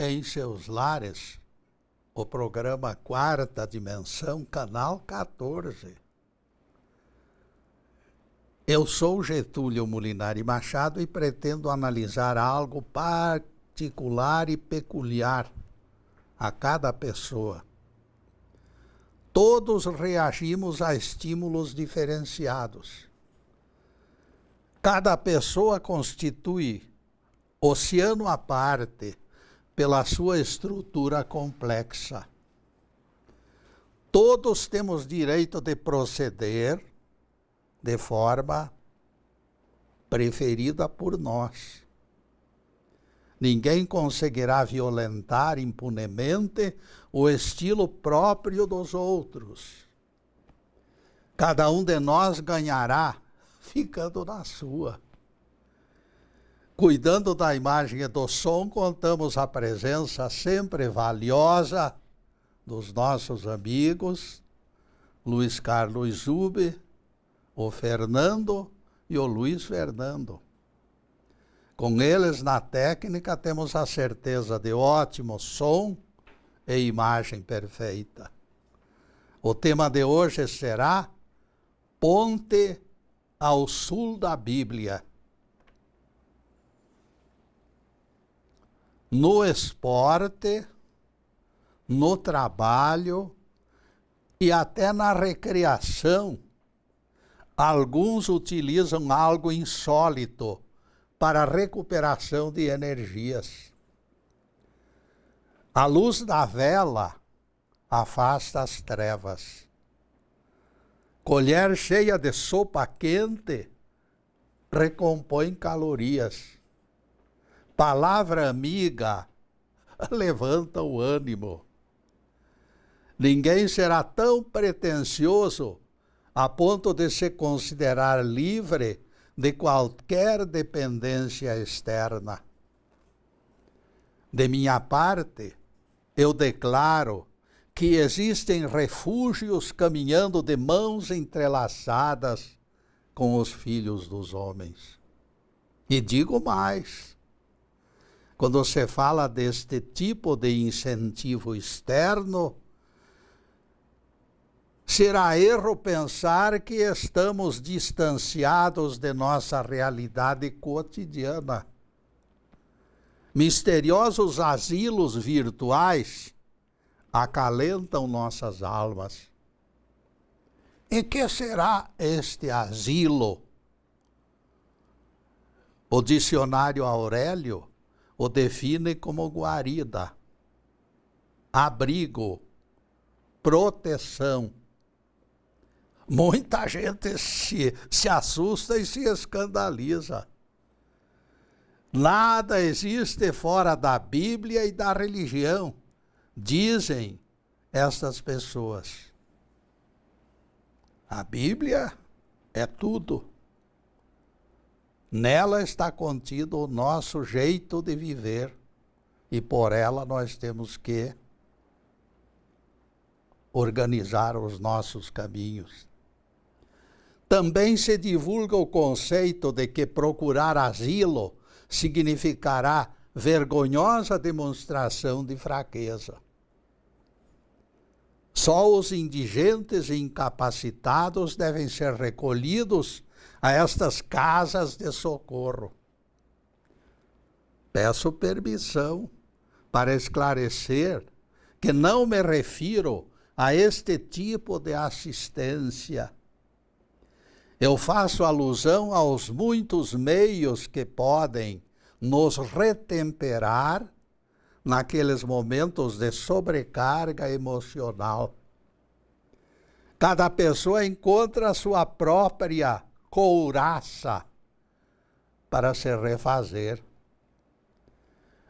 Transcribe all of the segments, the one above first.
em seus lares o programa Quarta Dimensão, canal 14. Eu sou Getúlio Molinari Machado e pretendo analisar algo particular e peculiar a cada pessoa. Todos reagimos a estímulos diferenciados. Cada pessoa constitui oceano à parte pela sua estrutura complexa. Todos temos direito de proceder de forma preferida por nós. Ninguém conseguirá violentar impunemente o estilo próprio dos outros. Cada um de nós ganhará ficando na sua. Cuidando da imagem e do som, contamos a presença sempre valiosa dos nossos amigos, Luiz Carlos Zube, o Fernando e o Luiz Fernando. Com eles, na técnica, temos a certeza de ótimo som e imagem perfeita. O tema de hoje será Ponte ao Sul da Bíblia. No esporte, no trabalho e até na recreação, alguns utilizam algo insólito para a recuperação de energias. A luz da vela afasta as trevas. Colher cheia de sopa quente recompõe calorias. Palavra amiga levanta o ânimo. Ninguém será tão pretensioso a ponto de se considerar livre de qualquer dependência externa. De minha parte, eu declaro que existem refúgios caminhando de mãos entrelaçadas com os filhos dos homens. E digo mais, quando se fala deste tipo de incentivo externo, será erro pensar que estamos distanciados de nossa realidade cotidiana. Misteriosos asilos virtuais acalentam nossas almas. Em que será este asilo? O dicionário Aurélio o define como guarida, abrigo, proteção. Muita gente se assusta e se escandaliza. Nada existe fora da Bíblia e da religião, dizem estas pessoas. A Bíblia é tudo. Nela está contido o nosso jeito de viver e por ela nós temos que organizar os nossos caminhos. Também se divulga o conceito de que procurar asilo significará vergonhosa demonstração de fraqueza. Só os indigentes e incapacitados devem ser recolhidos a estas casas de socorro. Peço permissão para esclarecer que não me refiro a este tipo de assistência. Eu faço alusão aos muitos meios que podem nos retemperar naqueles momentos de sobrecarga emocional. Cada pessoa encontra a sua própria couraça para se refazer.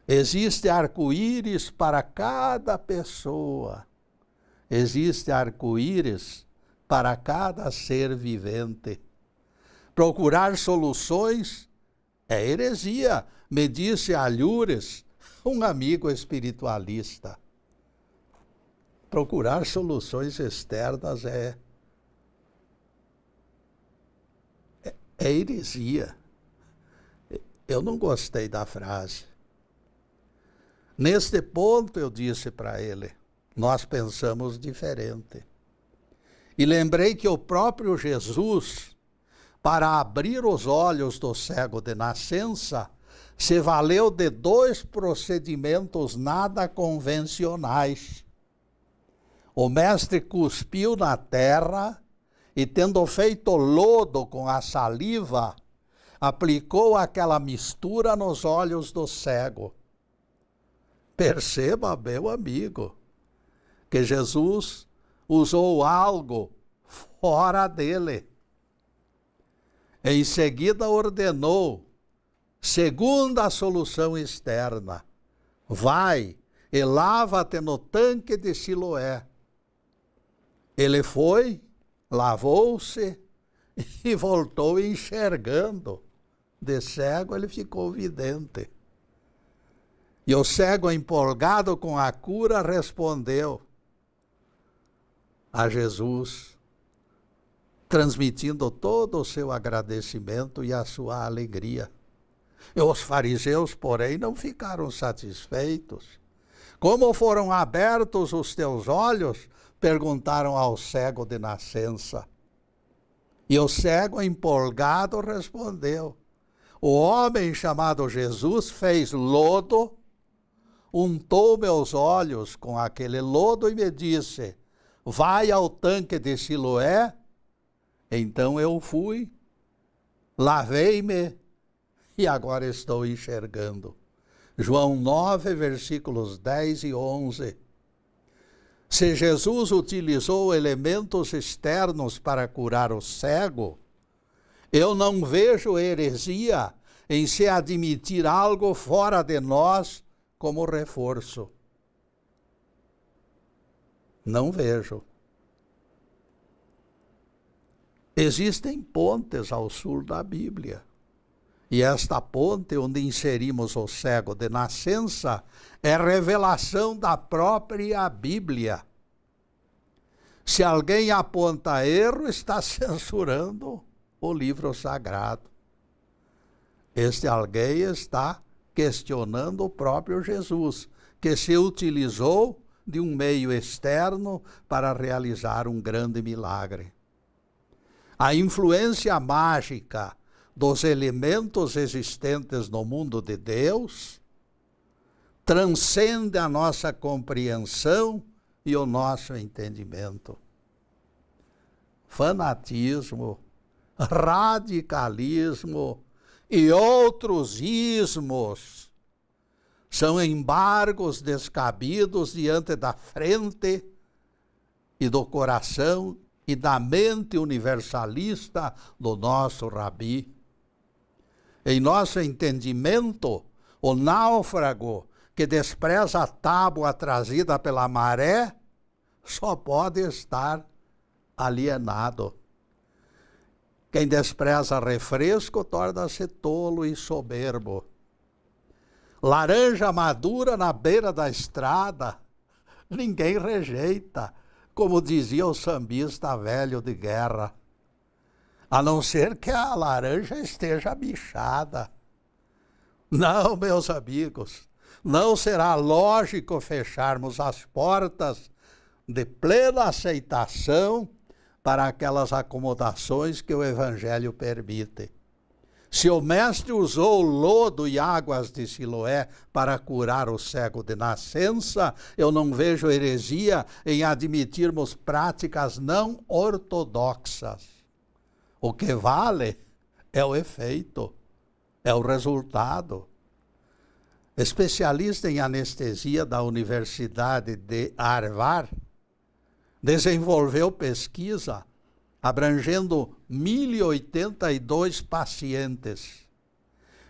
Existe arco-íris para cada pessoa. Existe arco-íris para cada ser vivente. Procurar soluções é heresia, me disse Alhures, um amigo espiritualista. Procurar soluções externas é heresia. Eu não gostei da frase. Neste ponto, eu disse para ele, nós pensamos diferente. E lembrei que o próprio Jesus, para abrir os olhos do cego de nascença, se valeu de 2 procedimentos nada convencionais. O mestre cuspiu na terra e, tendo feito lodo com a saliva, aplicou aquela mistura nos olhos do cego. Perceba, meu amigo, que Jesus usou algo fora dele. Em seguida ordenou, segunda solução externa, vai e lava-te no tanque de Siloé. Ele foi, lavou-se e voltou enxergando. De cego ele ficou vidente. E o cego, empolgado com a cura, respondeu a Jesus, transmitindo todo o seu agradecimento e a sua alegria. E os fariseus, porém, não ficaram satisfeitos. Como foram abertos os teus olhos? Perguntaram ao cego de nascença. E o cego, empolgado, respondeu: o homem chamado Jesus fez lodo, untou meus olhos com aquele lodo e me disse: vai ao tanque de Siloé. Então eu fui, lavei-me e agora estou enxergando. João 9, versículos 10 e 11. Se Jesus utilizou elementos externos para curar o cego, eu não vejo heresia em se admitir algo fora de nós como reforço. Não vejo. Existem pontes ao sul da Bíblia. E esta ponte onde inserimos o cego de nascença é revelação da própria Bíblia. Se alguém aponta erro, está censurando o livro sagrado. Este alguém está questionando o próprio Jesus, que se utilizou de um meio externo para realizar um grande milagre. A influência mágica dos elementos existentes no mundo de Deus transcende a nossa compreensão e o nosso entendimento. Fanatismo, radicalismo e outros ismos são embargos descabidos diante da frente e do coração e da mente universalista do nosso Rabi. Em nosso entendimento, o náufrago que despreza a tábua trazida pela maré só pode estar alienado. Quem despreza refresco torna-se tolo e soberbo. Laranja madura na beira da estrada, ninguém rejeita, como dizia o sambista velho de guerra, a não ser que a laranja esteja bichada. Não, meus amigos, não será lógico fecharmos as portas de plena aceitação para aquelas acomodações que o Evangelho permite. Se o Mestre usou lodo e águas de Siloé para curar o cego de nascença, eu não vejo heresia em admitirmos práticas não ortodoxas. O que vale é o efeito, é o resultado. Especialista em anestesia da Universidade de Harvard, desenvolveu pesquisa abrangendo 1.082 pacientes.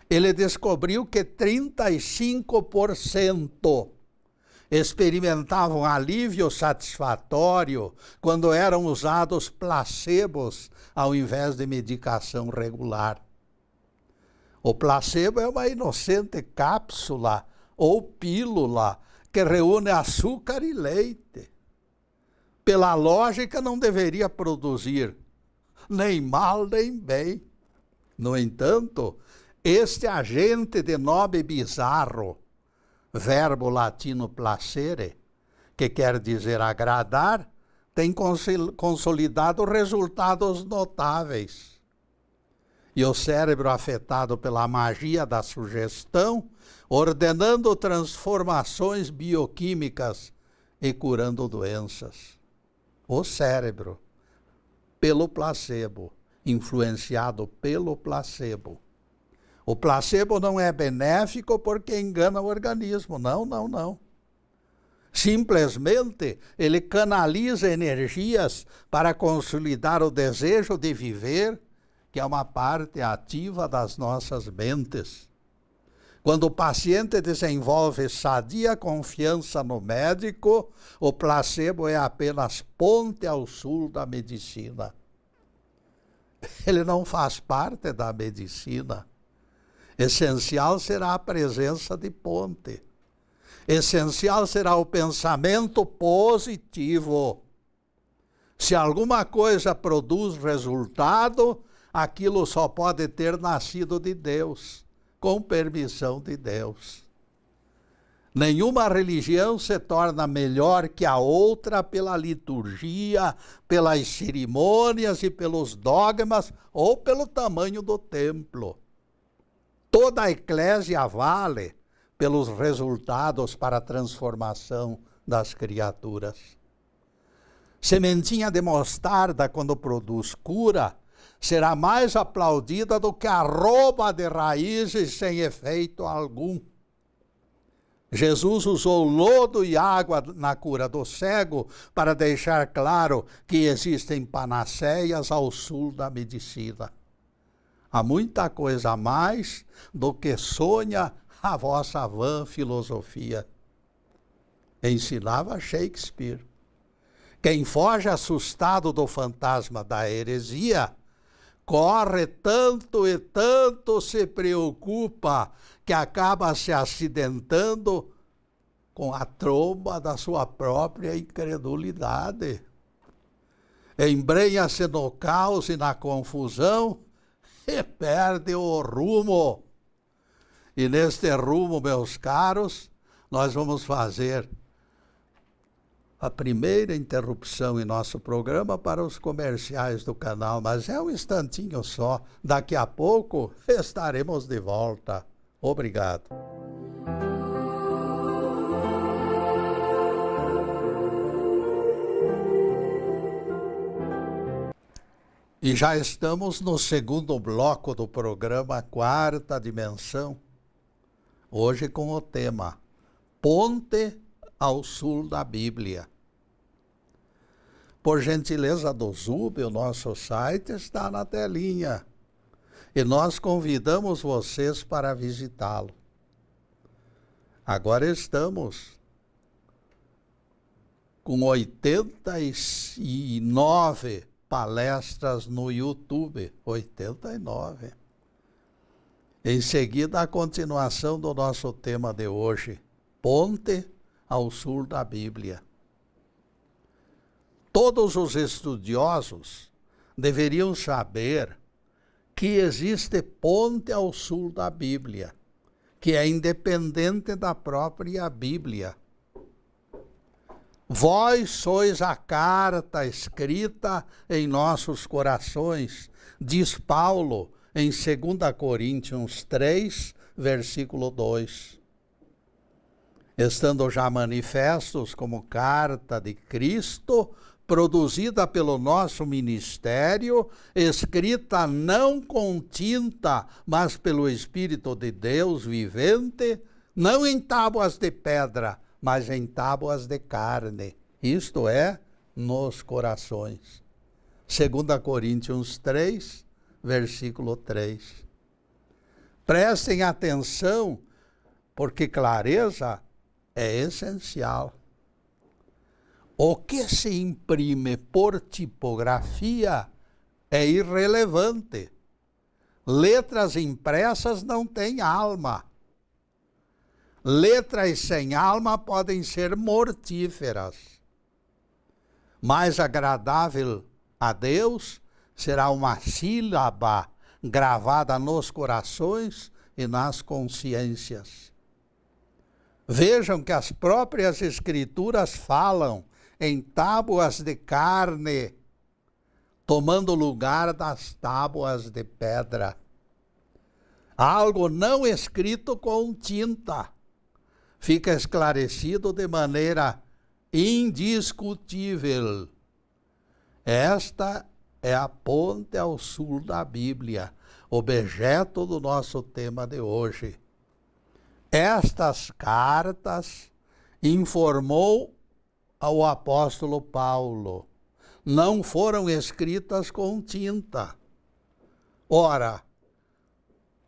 Ele descobriu que 35% experimentavam alívio satisfatório quando eram usados placebos ao invés de medicação regular. O placebo é uma inocente cápsula ou pílula que reúne açúcar e leite. Pela lógica, não deveria produzir nem mal nem bem. No entanto, este agente de nome bizarro verbo latino placere, que quer dizer agradar, tem consolidado resultados notáveis. E o cérebro afetado pela magia da sugestão, ordenando transformações bioquímicas e curando doenças. O cérebro, pelo placebo, influenciado pelo placebo. O placebo não é benéfico porque engana o organismo. Não, não, não. Simplesmente, ele canaliza energias para consolidar o desejo de viver, que é uma parte ativa das nossas mentes. Quando o paciente desenvolve sadia confiança no médico, o placebo é apenas ponte ao sul da medicina. Ele não faz parte da medicina. Essencial será a presença de ponte. Essencial será o pensamento positivo. Se alguma coisa produz resultado, aquilo só pode ter nascido de Deus, com permissão de Deus. Nenhuma religião se torna melhor que a outra pela liturgia, pelas cerimônias e pelos dogmas ou pelo tamanho do templo. Toda a eclésia vale pelos resultados para a transformação das criaturas. Sementinha de mostarda, quando produz cura, será mais aplaudida do que arroba de raízes sem efeito algum. Jesus usou lodo e água na cura do cego para deixar claro que existem panaceias ao sul da medicina. Há muita coisa a mais do que sonha a vossa vã filosofia. Ensinava Shakespeare. Quem foge assustado do fantasma da heresia, corre tanto e tanto se preocupa que acaba se acidentando com a tromba da sua própria incredulidade. Embrenha-se no caos e na confusão e perde o rumo. E neste rumo, meus caros, nós vamos fazer a primeira interrupção em nosso programa para os comerciais do canal, mas é um instantinho só. Daqui a pouco estaremos de volta. Obrigado. E já estamos no segundo bloco do programa Quarta Dimensão, hoje com o tema Ponte ao Sul da Bíblia. Por gentileza do Zub, o nosso site está na telinha e nós convidamos vocês para visitá-lo. Agora estamos com 89 palestras no YouTube, 89. Em seguida, a continuação do nosso tema de hoje, Ponte ao Sul da Bíblia. Todos os estudiosos deveriam saber que existe ponte ao sul da Bíblia, que é independente da própria Bíblia. Vós sois a carta escrita em nossos corações, diz Paulo em 2 Coríntios 3, versículo 2. Estando já manifestos como carta de Cristo, produzida pelo nosso ministério, escrita não com tinta, mas pelo Espírito de Deus vivente, não em tábuas de pedra, mas em tábuas de carne, isto é, nos corações. 2 Coríntios 3, versículo 3. Prestem atenção, porque clareza é essencial. O que se imprime por tipografia é irrelevante. Letras impressas não têm alma. Letras sem alma podem ser mortíferas. Mais agradável a Deus será uma sílaba gravada nos corações e nas consciências. Vejam que as próprias Escrituras falam em tábuas de carne, tomando lugar das tábuas de pedra. Algo não escrito com tinta fica esclarecido de maneira indiscutível. Esta é a ponte ao sul da Bíblia, objeto do nosso tema de hoje. Estas cartas, informou o apóstolo Paulo, não foram escritas com tinta. Ora,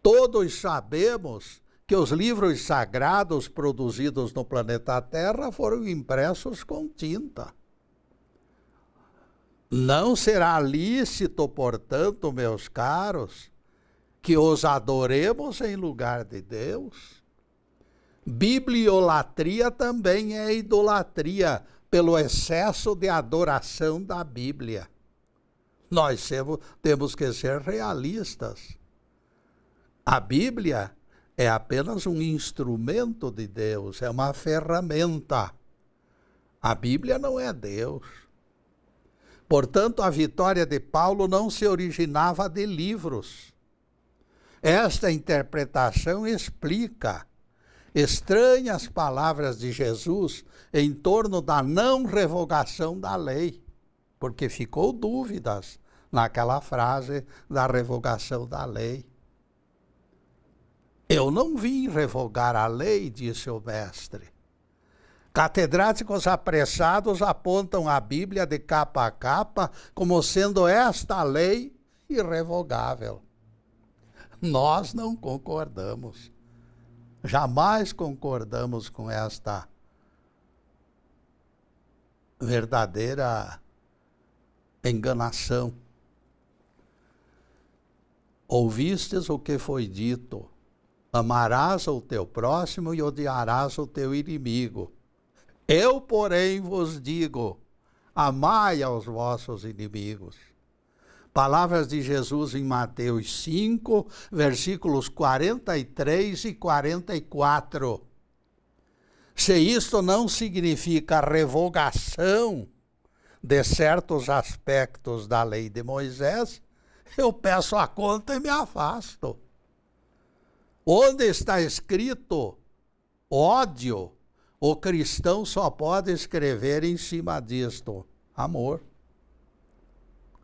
todos sabemos que os livros sagrados produzidos no planeta Terra foram impressos com tinta. Não será lícito, portanto, meus caros, que os adoremos em lugar de Deus. Bibliolatria também é idolatria pelo excesso de adoração da Bíblia. Nós temos que ser realistas. A Bíblia é apenas um instrumento de Deus, é uma ferramenta. A Bíblia não é Deus. Portanto, a vitória de Paulo não se originava de livros. Esta interpretação explica estranhas palavras de Jesus em torno da não revogação da lei, porque ficou dúvidas naquela frase da revogação da lei. Eu não vim revogar a lei, disse o mestre. Catedráticos apressados apontam a Bíblia de capa a capa como sendo esta lei irrevogável. Nós não concordamos. Jamais concordamos com esta verdadeira enganação. Ouvistes o que foi dito: amarás o teu próximo e odiarás o teu inimigo. Eu, porém, vos digo: amai aos vossos inimigos. Palavras de Jesus em Mateus 5, versículos 43 e 44. Se isto não significa revogação de certos aspectos da lei de Moisés, eu peço a conta e me afasto. Onde está escrito ódio, o cristão só pode escrever em cima disto: amor.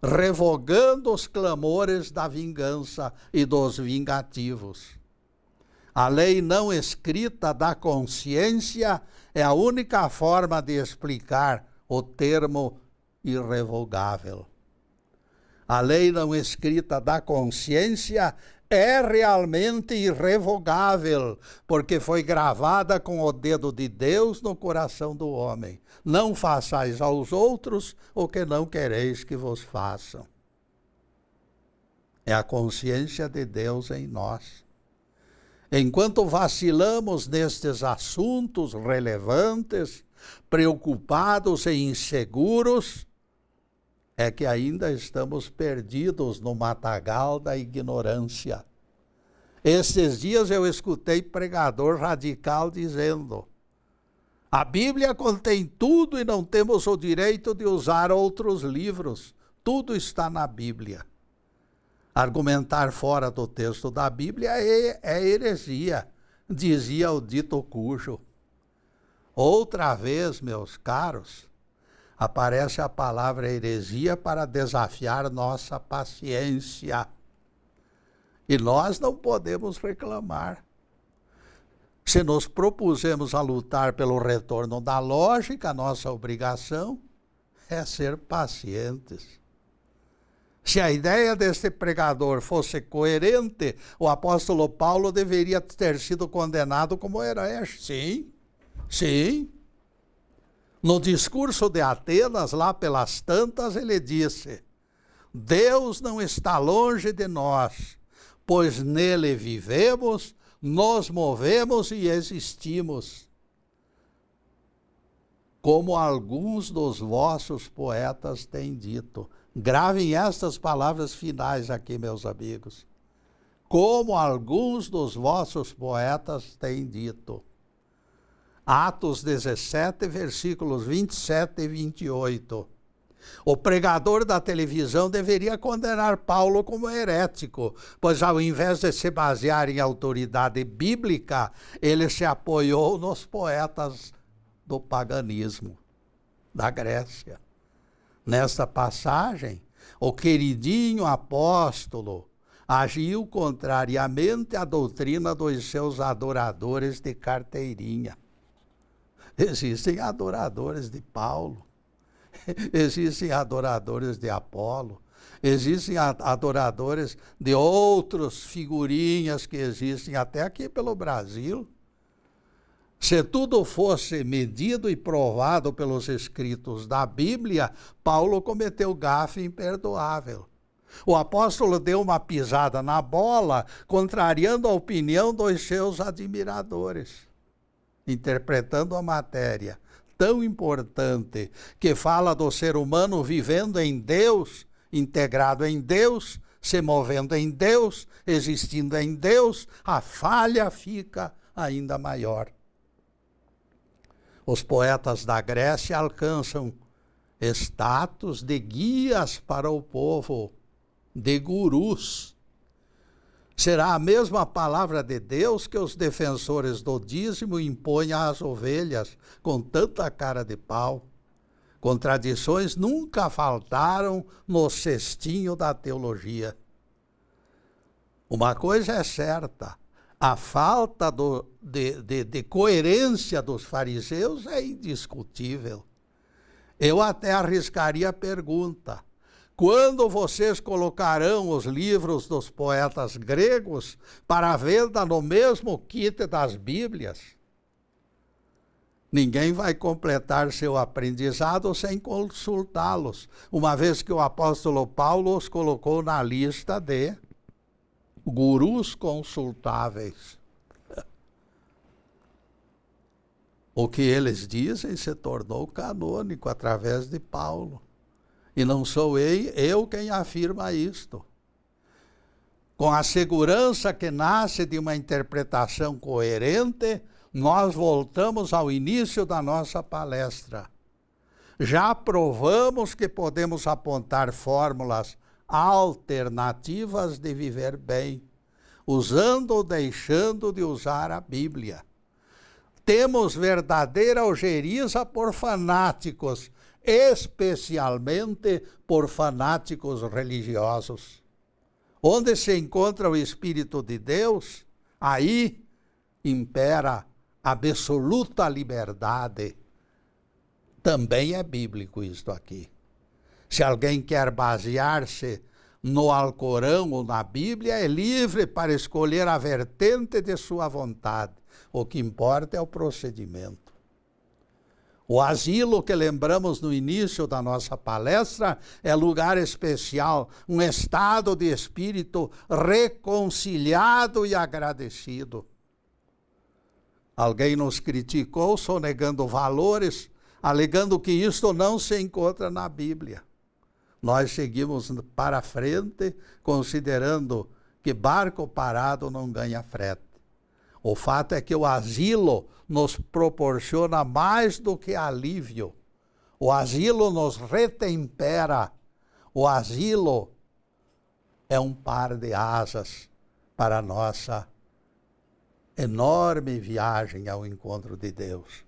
Revogando os clamores da vingança e dos vingativos. A lei não escrita da consciência é a única forma de explicar o termo irrevogável. A lei não escrita da consciência é realmente irrevogável, porque foi gravada com o dedo de Deus no coração do homem. Não façais aos outros o que não quereis que vos façam. É a consciência de Deus em nós. Enquanto vacilamos nestes assuntos relevantes, preocupados e inseguros, é que ainda estamos perdidos no matagal da ignorância. Esses dias eu escutei pregador radical dizendo: a Bíblia contém tudo e não temos o direito de usar outros livros. Tudo está na Bíblia. Argumentar fora do texto da Bíblia é heresia, dizia o dito cujo. Outra vez, meus caros, aparece a palavra heresia para desafiar nossa paciência. E nós não podemos reclamar. Se nos propusemos a lutar pelo retorno da lógica, nossa obrigação é ser pacientes. Se a ideia deste pregador fosse coerente, o apóstolo Paulo deveria ter sido condenado como herege. Sim, sim. No discurso de Atenas, lá pelas tantas, ele disse: Deus não está longe de nós, pois nele vivemos, nos movemos e existimos. Como alguns dos vossos poetas têm dito. Gravem estas palavras finais aqui, meus amigos. Como alguns dos vossos poetas têm dito. Atos 17, versículos 27 e 28. O pregador da televisão deveria condenar Paulo como herético, pois ao invés de se basear em autoridade bíblica, ele se apoiou nos poetas do paganismo da Grécia. Nesta passagem, o queridinho apóstolo agiu contrariamente à doutrina dos seus adoradores de carteirinha. Existem adoradores de Paulo, existem adoradores de Apolo, existem adoradores de outras figurinhas que existem até aqui pelo Brasil. Se tudo fosse medido e provado pelos escritos da Bíblia, Paulo cometeu gafe imperdoável. O apóstolo deu uma pisada na bola, contrariando a opinião dos seus admiradores, interpretando a matéria tão importante que fala do ser humano vivendo em Deus, integrado em Deus, se movendo em Deus, existindo em Deus, a falha fica ainda maior. Os poetas da Grécia alcançam status de guias para o povo, de gurus. Será a mesma palavra de Deus que os defensores do dízimo impõem às ovelhas com tanta cara de pau. Contradições nunca faltaram no cestinho da teologia. Uma coisa é certa, a falta de coerência dos fariseus é indiscutível. Eu até arriscaria a pergunta: quando vocês colocarão os livros dos poetas gregos para a venda no mesmo kit das Bíblias? Ninguém vai completar seu aprendizado sem consultá-los, uma vez que o apóstolo Paulo os colocou na lista de gurus consultáveis. O que eles dizem se tornou canônico através de Paulo. E não sou eu quem afirma isto. Com a segurança que nasce de uma interpretação coerente, nós voltamos ao início da nossa palestra. Já provamos que podemos apontar fórmulas alternativas de viver bem, usando ou deixando de usar a Bíblia. Temos verdadeira ojeriza por fanáticos, especialmente por fanáticos religiosos. Onde se encontra o Espírito de Deus, aí impera absoluta liberdade. Também é bíblico isto aqui. Se alguém quer basear-se no Alcorão ou na Bíblia, é livre para escolher a vertente de sua vontade. O que importa é o procedimento. O asilo que lembramos no início da nossa palestra é lugar especial, um estado de espírito reconciliado e agradecido. Alguém nos criticou sonegando valores, alegando que isto não se encontra na Bíblia. Nós seguimos para frente, considerando que barco parado não ganha frete. O fato é que o asilo nos proporciona mais do que alívio. O asilo nos retempera. O asilo é um par de asas para a nossa enorme viagem ao encontro de Deus.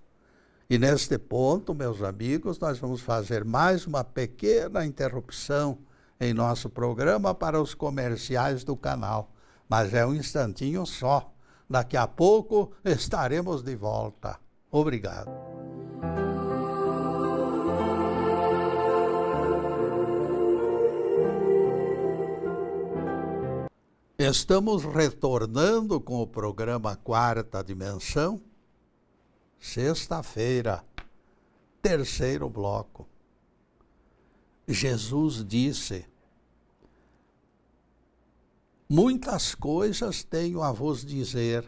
E neste ponto, meus amigos, nós vamos fazer mais uma pequena interrupção em nosso programa para os comerciais do canal. Mas é um instantinho só. Daqui a pouco estaremos de volta. Obrigado. Estamos retornando com o programa Quarta Dimensão, sexta-feira, terceiro bloco. Jesus disse: muitas coisas tenho a vos dizer,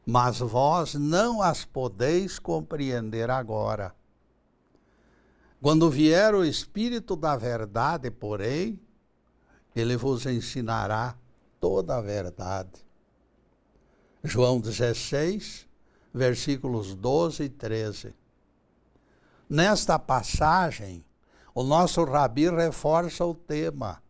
mas vós não as podeis compreender agora. Quando vier o Espírito da verdade, porém, ele vos ensinará toda a verdade. João 16, versículos 12 e 13. Nesta passagem, o nosso Rabi reforça o tema.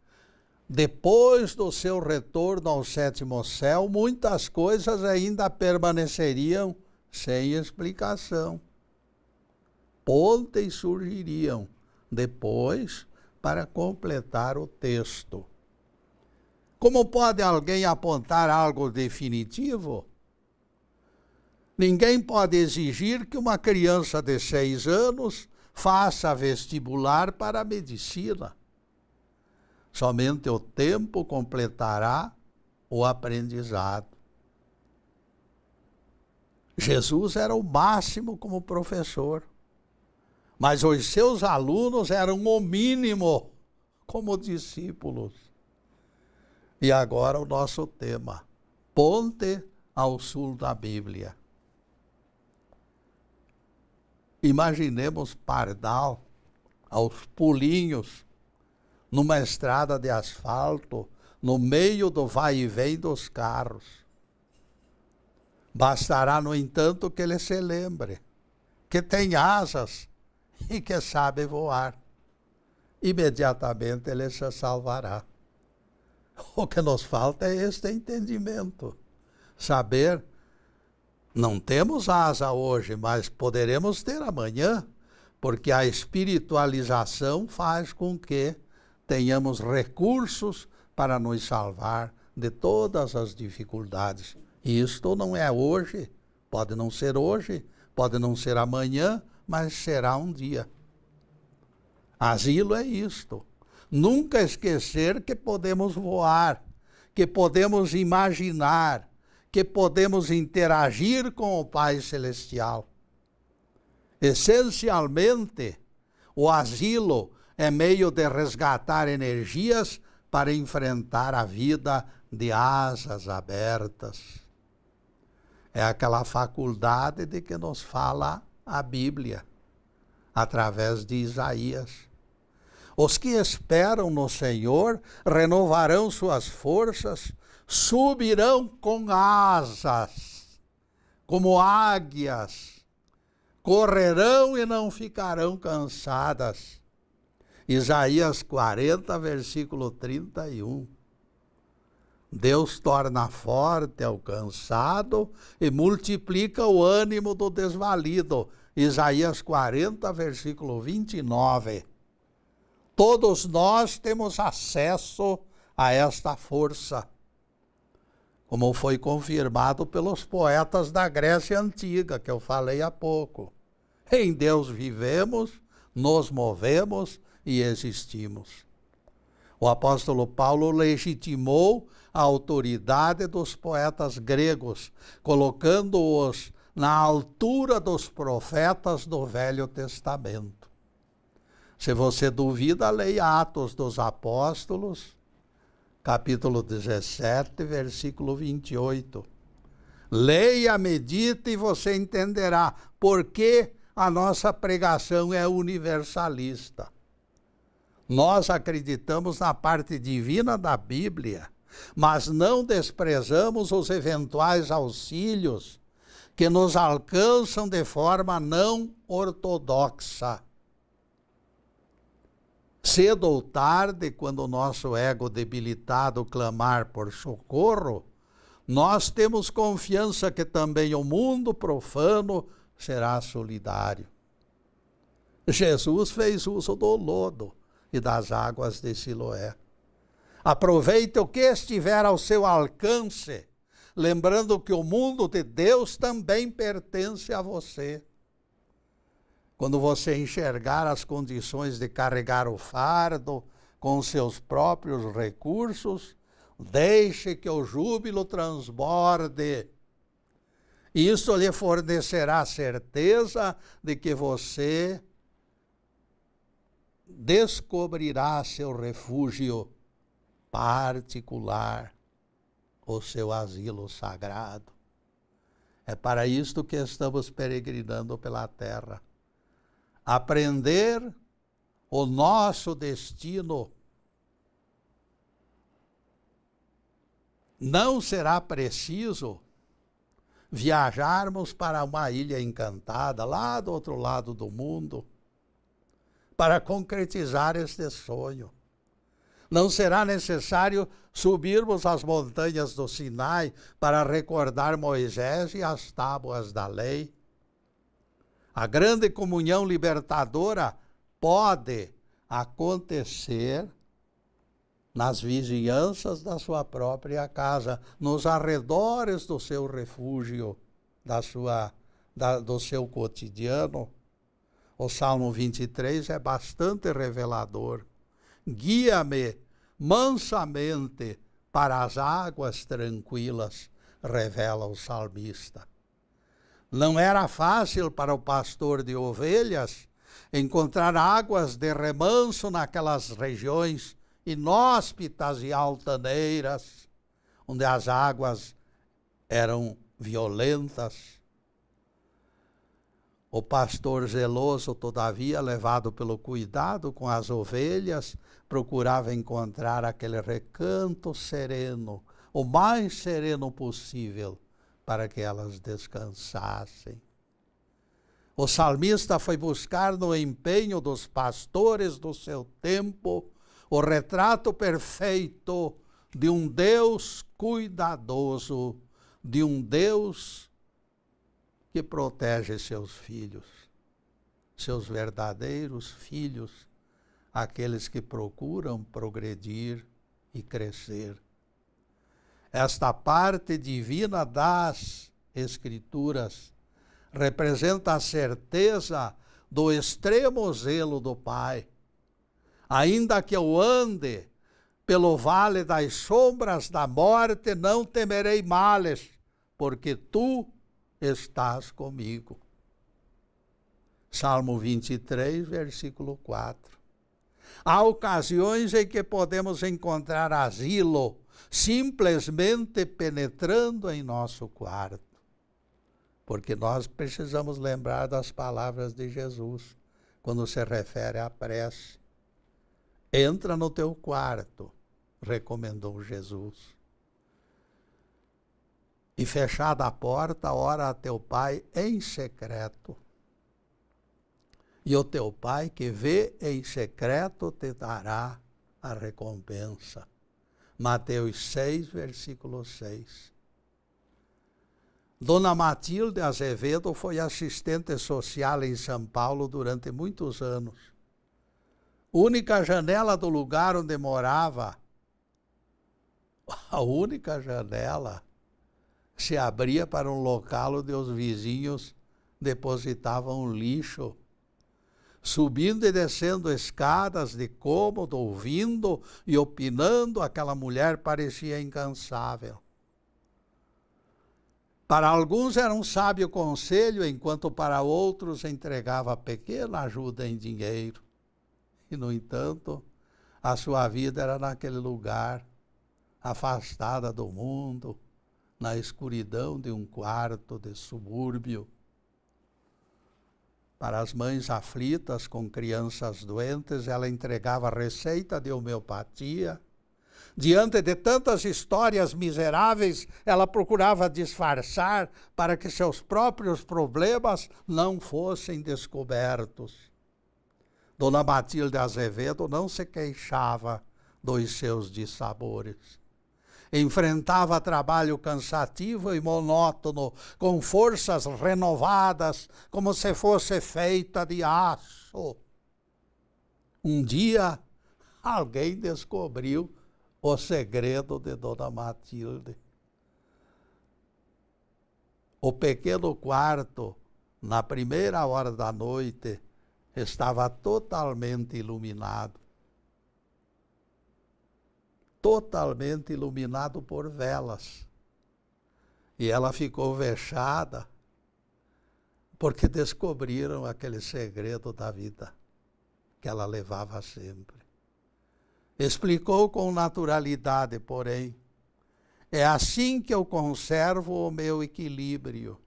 Depois do seu retorno ao sétimo céu, muitas coisas ainda permaneceriam sem explicação. Pontes surgiriam depois para completar o texto. Como pode alguém apontar algo definitivo? Ninguém pode exigir que uma criança de 6 anos faça vestibular para a medicina. Somente o tempo completará o aprendizado. Jesus era o máximo como professor, mas os seus alunos eram o mínimo como discípulos. E agora o nosso tema, ponte ao sul da Bíblia. Imaginemos Pardal aos pulinhos, numa estrada de asfalto, no meio do vai e vem dos carros. Bastará, no entanto, que ele se lembre que tem asas e que sabe voar. Imediatamente ele se salvará. O que nos falta é este entendimento. Saber, não temos asa hoje, mas poderemos ter amanhã, porque a espiritualização faz com que tenhamos recursos para nos salvar de todas as dificuldades. E isto não é hoje, pode não ser hoje, pode não ser amanhã, mas será um dia. Asilo é isto. Nunca esquecer que podemos voar, que podemos imaginar, que podemos interagir com o Pai Celestial. Essencialmente, o asilo é meio de resgatar energias para enfrentar a vida de asas abertas. É aquela faculdade de que nos fala a Bíblia, através de Isaías. Os que esperam no Senhor renovarão suas forças, subirão com asas, como águias, correrão e não ficarão cansadas. Isaías 40, versículo 31. Deus torna forte ao cansado e multiplica o ânimo do desvalido. Isaías 40, versículo 29. Todos nós temos acesso a esta força, como foi confirmado pelos poetas da Grécia Antiga, que eu falei há pouco. Em Deus vivemos, nos movemos e existimos. O apóstolo Paulo legitimou a autoridade dos poetas gregos, colocando-os na altura dos profetas do Velho Testamento. Se você duvida, leia Atos dos Apóstolos, capítulo 17, versículo 28. Leia, medite e você entenderá por que a nossa pregação é universalista. Nós acreditamos na parte divina da Bíblia, mas não desprezamos os eventuais auxílios que nos alcançam de forma não ortodoxa. Cedo ou tarde, quando o nosso ego debilitado clamar por socorro, nós temos confiança que também o mundo profano será solidário. Jesus fez uso do lodo e das águas de Siloé. Aproveite o que estiver ao seu alcance, lembrando que o mundo de Deus também pertence a você. Quando você enxergar as condições de carregar o fardo com seus próprios recursos, deixe que o júbilo transborde. Isso lhe fornecerá a certeza de que você descobrirá seu refúgio particular, o seu asilo sagrado. É para isto que estamos peregrinando pela terra. Aprender o nosso destino. Não será preciso viajarmos para uma ilha encantada, lá do outro lado do mundo, para concretizar este sonho. Não será necessário subirmos as montanhas do Sinai para recordar Moisés e as tábuas da lei. A grande comunhão libertadora pode acontecer nas vizinhanças da sua própria casa, nos arredores do seu refúgio, do seu cotidiano. O Salmo 23 é bastante revelador. Guia-me mansamente para as águas tranquilas, revela o salmista. Não era fácil para o pastor de ovelhas encontrar águas de remanso naquelas regiões inóspitas e altaneiras, onde as águas eram violentas. O pastor zeloso, todavia, levado pelo cuidado com as ovelhas, procurava encontrar aquele recanto sereno, o mais sereno possível, para que elas descansassem. O salmista foi buscar no empenho dos pastores do seu tempo o retrato perfeito de um Deus cuidadoso, de um Deus que protege seus filhos, seus verdadeiros filhos, aqueles que procuram progredir e crescer. Esta parte divina das Escrituras representa a certeza do extremo zelo do Pai. Ainda que eu ande pelo vale das sombras da morte, não temerei males, porque tu estás comigo. Salmo 23, versículo 4. Há ocasiões em que podemos encontrar asilo simplesmente penetrando em nosso quarto, porque nós precisamos lembrar das palavras de Jesus, quando se refere à prece. Entra no teu quarto, recomendou Jesus. E fechada a porta, ora a teu pai em secreto. E o teu pai que vê em secreto te dará a recompensa. Mateus 6, versículo 6. Dona Matilde Azevedo foi assistente social em São Paulo durante muitos anos. Única janela do lugar onde morava, a única janela se abria para um local onde os vizinhos depositavam lixo. Subindo e descendo escadas de cômodo, ouvindo e opinando, aquela mulher parecia incansável. Para alguns era um sábio conselho, enquanto para outros entregava pequena ajuda em dinheiro. E, no entanto, a sua vida era naquele lugar, afastada do mundo, na escuridão de um quarto de subúrbio. Para as mães aflitas com crianças doentes, ela entregava receita de homeopatia. Diante de tantas histórias miseráveis, ela procurava disfarçar para que seus próprios problemas não fossem descobertos. Dona Matilde Azevedo não se queixava dos seus dissabores. Enfrentava trabalho cansativo e monótono, com forças renovadas, como se fosse feita de aço. Um dia, alguém descobriu o segredo de Dona Matilde. O pequeno quarto, na primeira hora da noite, estava totalmente iluminado. Totalmente iluminado por velas. E ela ficou vexada, porque descobriram aquele segredo da vida que ela levava sempre. Explicou com naturalidade, porém, é assim que eu conservo o meu equilíbrio.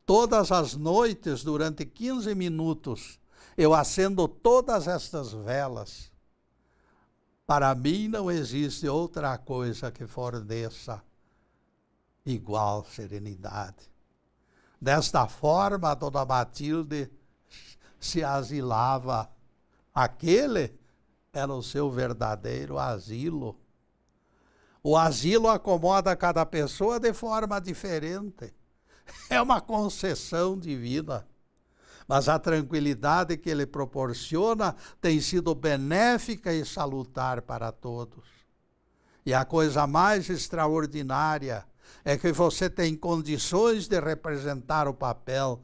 Todas as noites, durante 15 minutos, eu acendo todas estas velas. Para mim não existe outra coisa que forneça igual serenidade. Desta forma, a dona Matilde se asilava. Aquele era o seu verdadeiro asilo. O asilo acomoda cada pessoa de forma diferente. É uma concessão divina. Mas a tranquilidade que ele proporciona tem sido benéfica e salutar para todos. E a coisa mais extraordinária é que você tem condições de representar o papel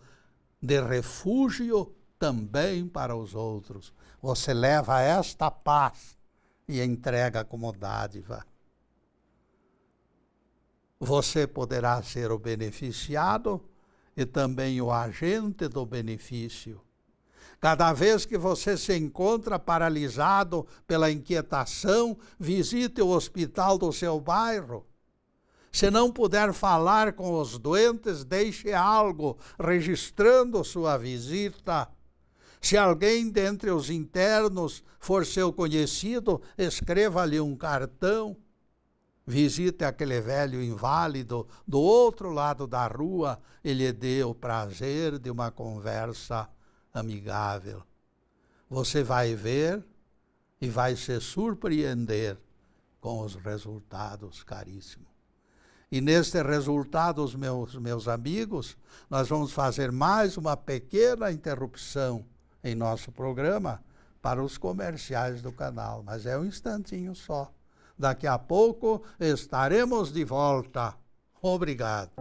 de refúgio também para os outros. Você leva esta paz e entrega como dádiva. Você poderá ser o beneficiado e também o agente do benefício. Cada vez que você se encontra paralisado pela inquietação, visite o hospital do seu bairro. Se não puder falar com os doentes, deixe algo registrando sua visita. Se alguém dentre os internos for seu conhecido, escreva-lhe um cartão. Visite aquele velho inválido do outro lado da rua e lhe dê o prazer de uma conversa amigável. Você vai ver e vai se surpreender com os resultados, caríssimo. E neste resultado, meus amigos, nós vamos fazer mais uma pequena interrupção em nosso programa para os comerciais do canal, mas é um instantinho só. Daqui a pouco estaremos de volta. Obrigado.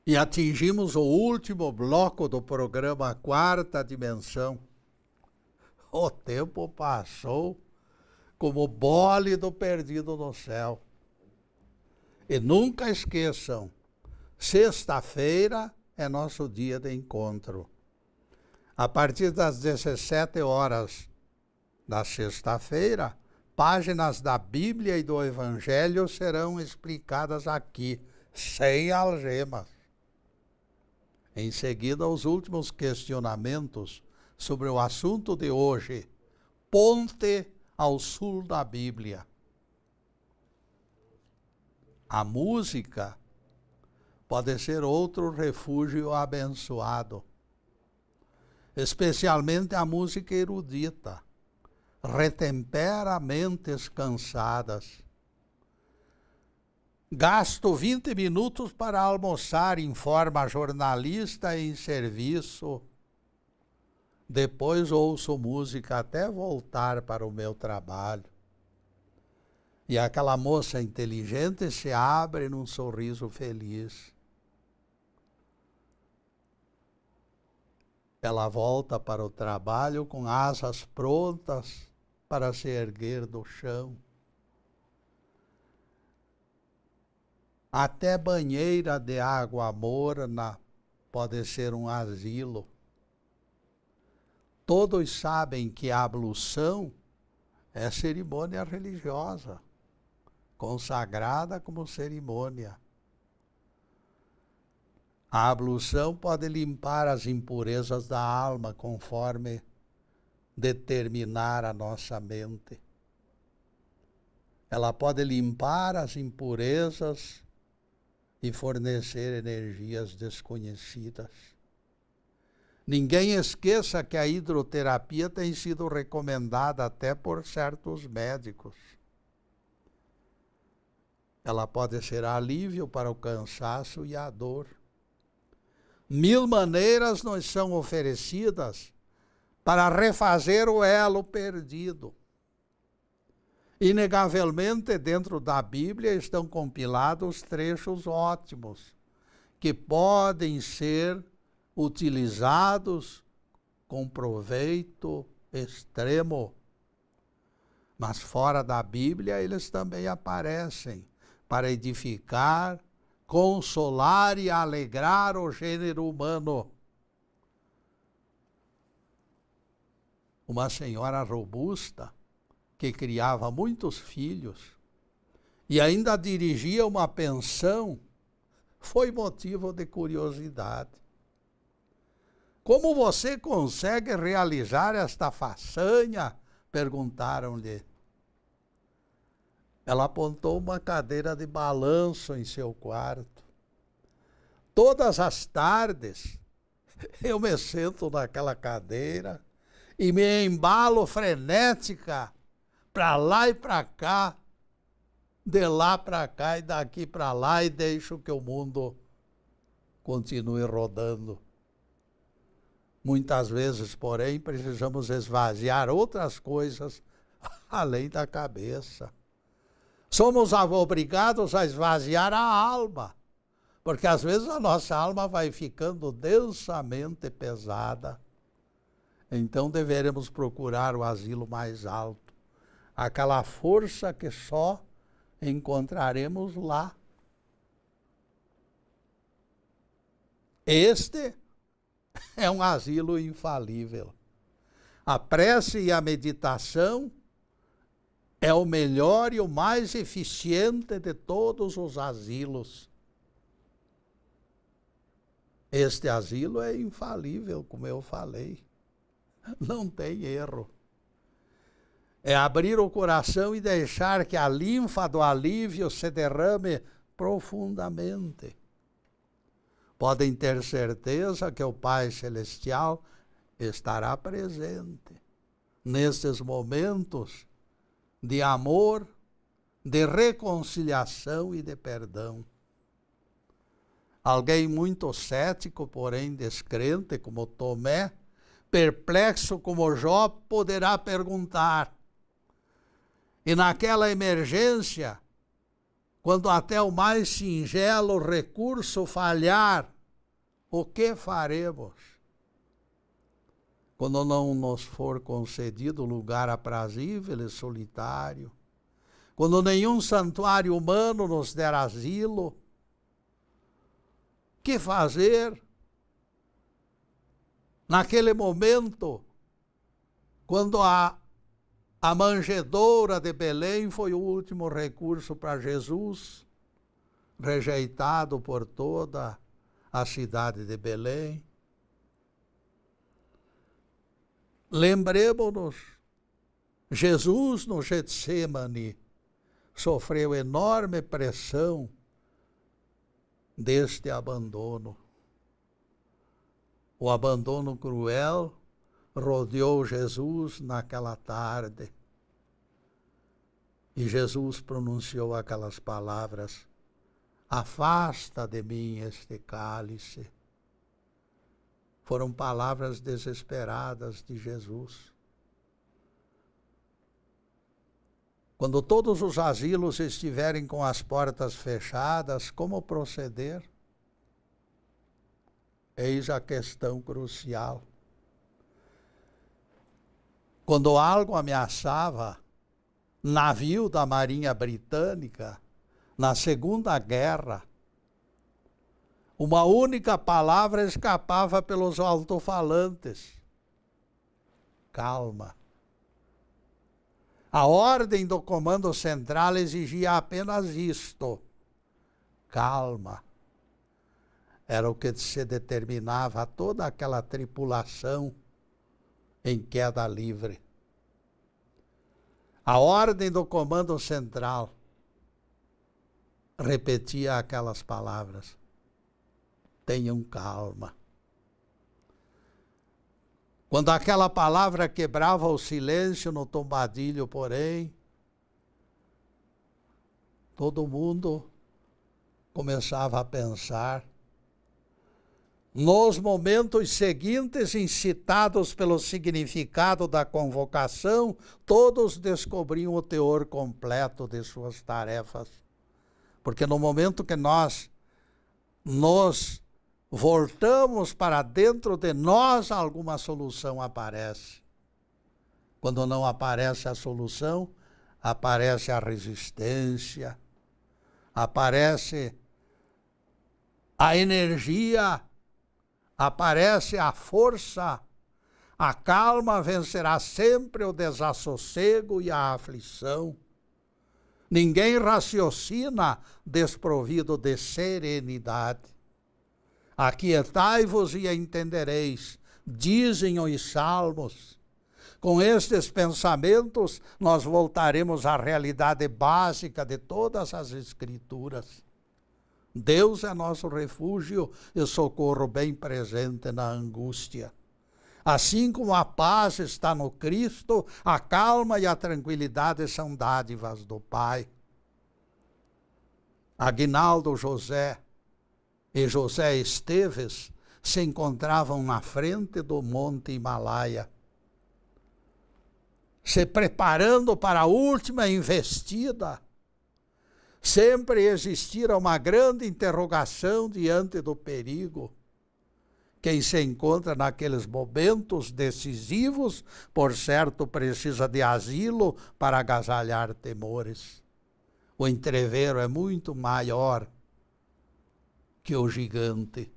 E atingimos o último bloco do programa Quarta Dimensão. O tempo passou como bólido perdido no céu. E nunca esqueçam, sexta-feira é nosso dia de encontro. A partir das 17 horas da sexta-feira, páginas da Bíblia e do Evangelho serão explicadas aqui, sem algemas. Em seguida, os últimos questionamentos sobre o assunto de hoje, ponte ao sul da Bíblia. A música pode ser outro refúgio abençoado, especialmente a música erudita, retempera mentes cansadas. Gasto 20 minutos para almoçar, informa a jornalista em serviço. Depois ouço música até voltar para o meu trabalho. E aquela moça inteligente se abre num sorriso feliz. Ela volta para o trabalho com asas prontas para se erguer do chão. Até banheira de água morna pode ser um asilo. Todos sabem que a ablução é cerimônia religiosa, consagrada como cerimônia. A ablução pode limpar as impurezas da alma, conforme determinar a nossa mente. Ela pode limpar as impurezas e fornecer energias desconhecidas. Ninguém esqueça que a hidroterapia tem sido recomendada até por certos médicos. Ela pode ser alívio para o cansaço e a dor. 1000 maneiras nos são oferecidas para refazer o elo perdido. Inegavelmente, dentro da Bíblia estão compilados trechos ótimos, que podem ser utilizados com proveito extremo. Mas fora da Bíblia, eles também aparecem para edificar, consolar e alegrar o gênero humano. Uma senhora robusta, que criava muitos filhos e ainda dirigia uma pensão, foi motivo de curiosidade. Como você consegue realizar esta façanha? Perguntaram-lhe. Ela apontou uma cadeira de balanço em seu quarto. Todas as tardes, eu me sento naquela cadeira e me embalo frenética para lá e para cá, de lá para cá e daqui para lá, e deixo que o mundo continue rodando. Muitas vezes, porém, precisamos esvaziar outras coisas além da cabeça. Somos obrigados a esvaziar a alma, porque às vezes a nossa alma vai ficando densamente pesada. Então deveremos procurar o asilo mais alto, aquela força que só encontraremos lá. Este é um asilo infalível. A prece e a meditação é o melhor e o mais eficiente de todos os asilos. Este asilo é infalível, como eu falei. Não tem erro. É abrir o coração e deixar que a linfa do alívio se derrame profundamente. Podem ter certeza que o Pai Celestial estará presente nesses momentos de amor, de reconciliação e de perdão. Alguém muito cético, porém descrente, como Tomé, perplexo como Jó, poderá perguntar. E naquela emergência, quando até o mais singelo recurso falhar, o que faremos? Quando não nos for concedido lugar aprazível e solitário, quando nenhum santuário humano nos der asilo, que fazer? Naquele momento, quando a manjedoura de Belém foi o último recurso para Jesus, rejeitado por toda a cidade de Belém. Lembremos-nos, Jesus no Getsêmani sofreu enorme pressão deste abandono. O abandono cruel rodeou Jesus naquela tarde. E Jesus pronunciou aquelas palavras: afasta de mim este cálice. Foram palavras desesperadas de Jesus. Quando todos os asilos estiverem com as portas fechadas, como proceder? Eis a questão crucial. Quando algo ameaçava navio da Marinha Britânica na Segunda Guerra, uma única palavra escapava pelos alto-falantes: calma. A ordem do Comando Central exigia apenas isto: calma. Era o que se determinava a toda aquela tripulação em queda livre. A ordem do Comando Central repetia aquelas palavras: tenham calma. Quando aquela palavra quebrava o silêncio no tombadilho, porém, todo mundo começava a pensar. Nos momentos seguintes, incitados pelo significado da convocação, todos descobriam o teor completo de suas tarefas. Porque no momento que nós nos voltamos para dentro de nós, alguma solução aparece. Quando não aparece a solução, aparece a resistência, aparece a energia, aparece a força. A calma vencerá sempre o desassossego e a aflição. Ninguém raciocina desprovido de serenidade. Aquietai-vos e entendereis, dizem os salmos. Com estes pensamentos, nós voltaremos à realidade básica de todas as Escrituras. Deus é nosso refúgio e socorro bem presente na angústia. Assim como a paz está no Cristo, a calma e a tranquilidade são dádivas do Pai. Aguinaldo José e José Esteves se encontravam na frente do Monte Himalaia, se preparando para a última investida. Sempre existira uma grande interrogação diante do perigo. Quem se encontra naqueles momentos decisivos, por certo, precisa de asilo para agasalhar temores. O entrevero é muito maior que o gigante.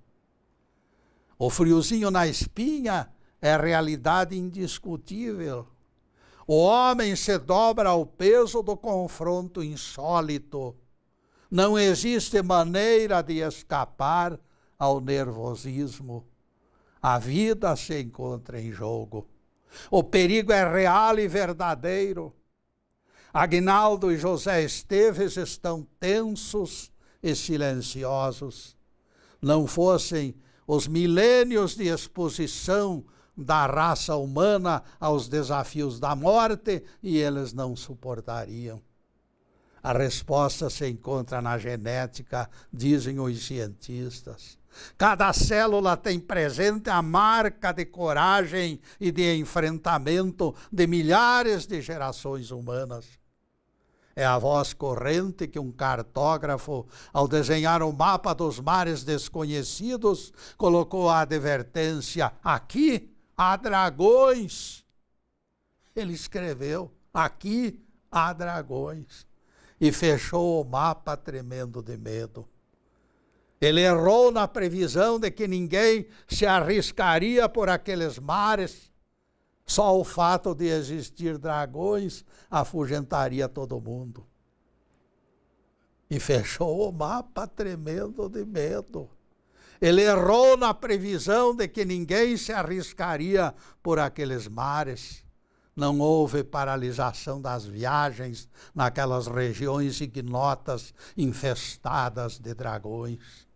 O friozinho na espinha é realidade indiscutível. O homem se dobra ao peso do confronto insólito. Não existe maneira de escapar ao nervosismo. A vida se encontra em jogo. O perigo é real e verdadeiro. Aguinaldo e José Esteves estão tensos e silenciosos. Não fossem os milênios de exposição da raça humana aos desafios da morte, e eles não suportariam. A resposta se encontra na genética, dizem os cientistas. Cada célula tem presente a marca de coragem e de enfrentamento de milhares de gerações humanas. É a voz corrente que um cartógrafo, ao desenhar o mapa dos mares desconhecidos, colocou a advertência: aqui há dragões. Ele escreveu: aqui há dragões. E fechou o mapa tremendo de medo. Ele errou na previsão de que ninguém se arriscaria por aqueles mares. Só o fato de existir dragões afugentaria todo mundo. E fechou o mapa tremendo de medo. Ele errou na previsão de que ninguém se arriscaria por aqueles mares. Não houve paralisação das viagens naquelas regiões ignotas infestadas de dragões.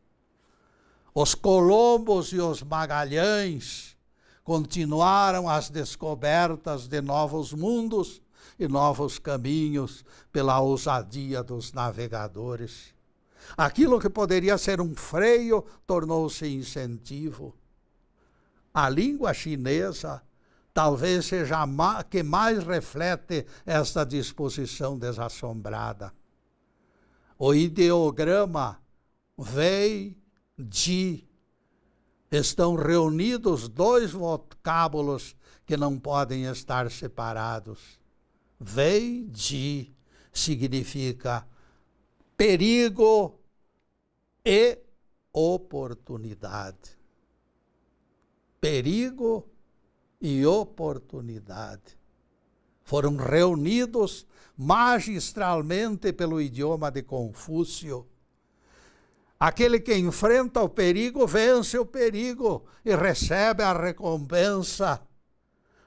Os Colombos e os Magalhães continuaram as descobertas de novos mundos e novos caminhos pela ousadia dos navegadores. Aquilo que poderia ser um freio tornou-se incentivo. A língua chinesa talvez seja a que mais reflete esta disposição desassombrada. O ideograma Wei Ji estão reunidos dois vocábulos que não podem estar separados. Wei Ji significa perigo e oportunidade. Perigo e oportunidade. Foram reunidos magistralmente pelo idioma de Confúcio. Aquele que enfrenta o perigo vence o perigo e recebe a recompensa.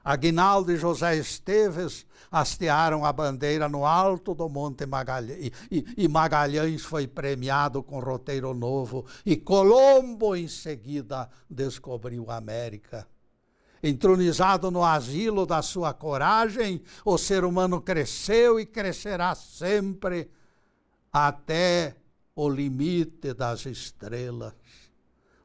Aguinaldo e José Esteves hastearam a bandeira no alto do Monte Magalhães, e Magalhães foi premiado com roteiro novo, e Colombo em seguida descobriu a América. Entronizado no asilo da sua coragem, o ser humano cresceu e crescerá sempre até o limite das estrelas.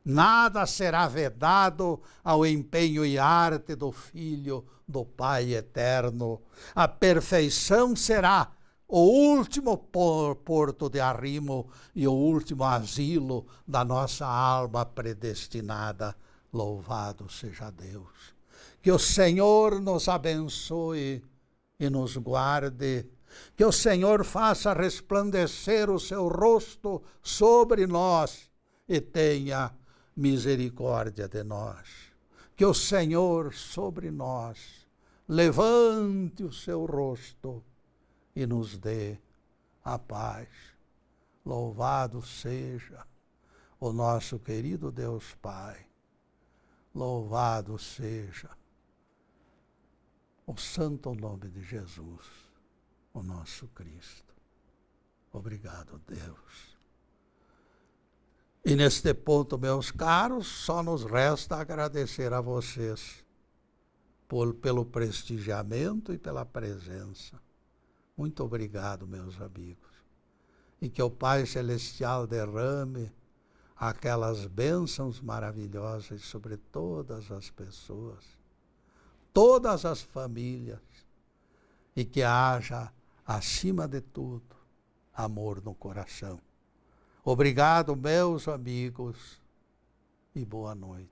Nada será vedado ao empenho e arte do Filho do Pai eterno. A perfeição será o último porto de arrimo e o último asilo da nossa alma predestinada. Louvado seja Deus. Que o Senhor nos abençoe e nos guarde. Que o Senhor faça resplandecer o seu rosto sobre nós e tenha misericórdia de nós. Que o Senhor sobre nós levante o seu rosto e nos dê a paz. Louvado seja o nosso querido Deus Pai. Louvado seja o santo nome de Jesus, o nosso Cristo. Obrigado, Deus. E neste ponto, meus caros, só nos resta agradecer a vocês pelo prestigiamento e pela presença. Muito obrigado, meus amigos. E que o Pai Celestial derrame aquelas bênçãos maravilhosas sobre todas as pessoas, todas as famílias, e que haja, acima de tudo, amor no coração. Obrigado, meus amigos, e boa noite.